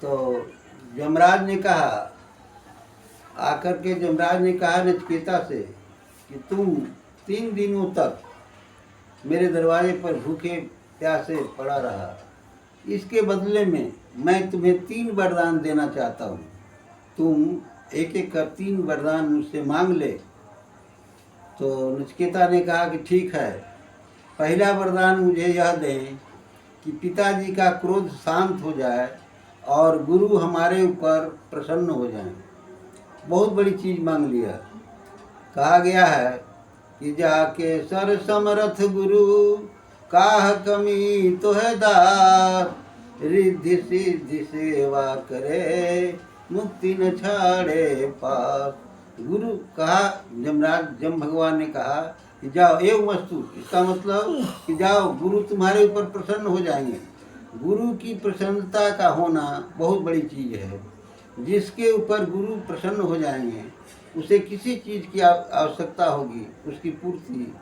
तो यमराज ने कहा, आकर के यमराज ने कहा नचिकेता से कि तुम 3 दिनों तक मेरे दरवाजे पर भूखे प्यासे पड़ा रहा, इसके बदले में मैं तुम्हें 3 वरदान देना चाहता हूँ। तुम एक एक कर 3 वरदान मुझसे मांग ले। तो नचिकेता ने कहा कि ठीक है, पहला वरदान मुझे यह दें कि पिताजी का क्रोध शांत हो जाए और गुरु हमारे ऊपर प्रसन्न हो जाएं। बहुत बड़ी चीज़ मांग लिया। कहा गया है कि जाके सर समरथ गुरु काह कमी तो है दास, रिद्धि सिद्धि सेवा करे मुक्ति न छाड़े पास। गुरु कहा, जम भगवान ने कहा कि जाओ एवं वस्तु, इसका मतलब कि जाओ, गुरु तुम्हारे ऊपर प्रसन्न हो जाएंगे। गुरु की प्रसन्नता का होना बहुत बड़ी चीज़ है। जिसके ऊपर गुरु प्रसन्न हो जाएंगे उसे किसी चीज़ की आवश्यकता होगी, उसकी पूर्ति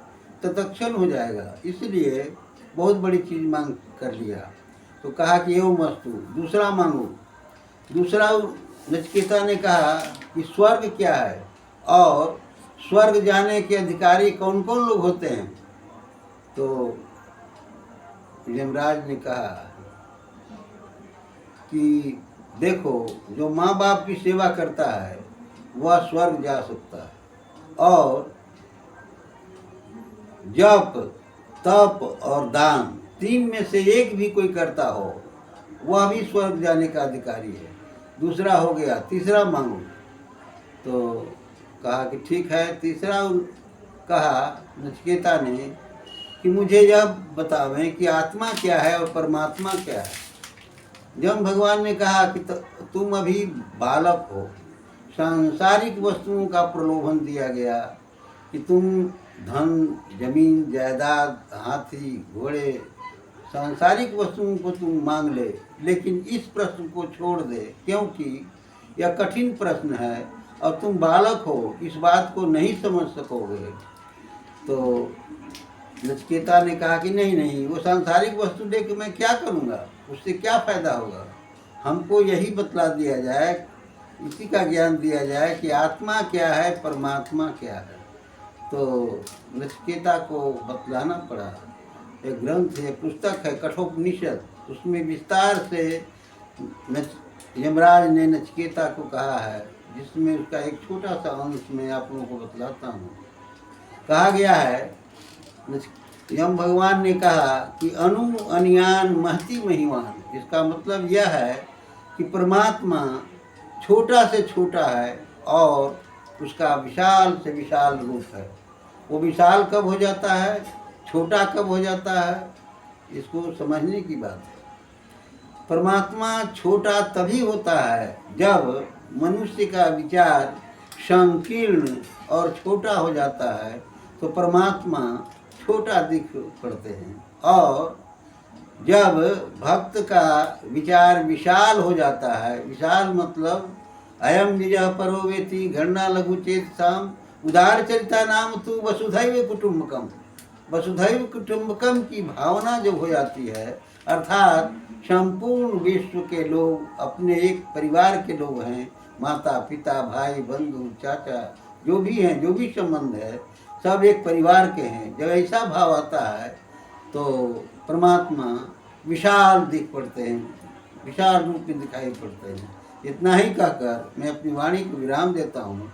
तत्क्षण हो जाएगा। इसलिए बहुत बड़ी चीज़ मांग कर लिया। तो कहा कि एवं वस्तु, दूसरा मांगो। दूसरा नचिकेता ने कहा कि स्वर्ग क्या है और स्वर्ग जाने के अधिकारी कौन कौन लोग होते हैं। तो यमराज ने कहा कि देखो, जो माँ बाप की सेवा करता है वह स्वर्ग जा सकता है, और जप तप और दान 3 में से एक भी कोई करता हो वह भी स्वर्ग जाने का अधिकारी है। दूसरा हो गया। तीसरा मांगो। तो कहा कि ठीक है। तीसरा कहा नचिकेता ने कि मुझे यह बतावें कि आत्मा क्या है और परमात्मा क्या है। जब भगवान ने कहा कि तुम अभी बालक हो, सांसारिक वस्तुओं का प्रलोभन दिया गया कि तुम धन, जमीन, जायदाद, हाथी, घोड़े, सांसारिक वस्तुओं को तुम मांग ले, लेकिन इस प्रश्न को छोड़ दे, क्योंकि यह कठिन प्रश्न है और तुम बालक हो, इस बात को नहीं समझ सकोगे। तो नचिकेता ने कहा कि नहीं नहीं, वो सांसारिक वस्तु दे के मैं क्या करूँगा, उससे क्या फ़ायदा होगा। हमको यही बतला दिया जाए, इसी का ज्ञान दिया जाए कि आत्मा क्या है, परमात्मा क्या है। तो नचिकेता को बतलाना पड़ा। एक ग्रंथ है, पुस्तक है कठोपनिषद, उसमें विस्तार से यमराज ने नचिकेता को कहा है, जिसमें उसका एक छोटा सा अंश मैं आप लोगों को बतलाता हूँ। कहा गया है, यम भगवान ने कहा कि अनु अनियान महति महिमान। इसका मतलब यह है कि परमात्मा छोटा से छोटा है और उसका विशाल से विशाल रूप है। वो विशाल कब हो जाता है, छोटा कब हो जाता है, इसको समझने की बात है। परमात्मा छोटा तभी होता है जब मनुष्य का विचार संकीर्ण और छोटा हो जाता है, तो परमात्मा छोटा दिख पड़ते हैं। और जब भक्त का विचार विशाल हो जाता है, विशाल मतलब अयम निज परो वेति घृणा लघु चेत साम उदार चरिता नाम तू वसुधैव कुटुम्बकम। वसुधैव कुटुम्बकम की भावना जब हो जाती है, अर्थात संपूर्ण विश्व के लोग अपने एक परिवार के लोग हैं, माता पिता भाई बंधु चाचा जो भी हैं, जो भी संबंध है, सब एक परिवार के हैं। जब ऐसा भाव आता है तो परमात्मा विशाल दिख पड़ते हैं, विशाल रूप में दिखाई पड़ते हैं। इतना ही कहकर मैं अपनी वाणी को विराम देता हूँ।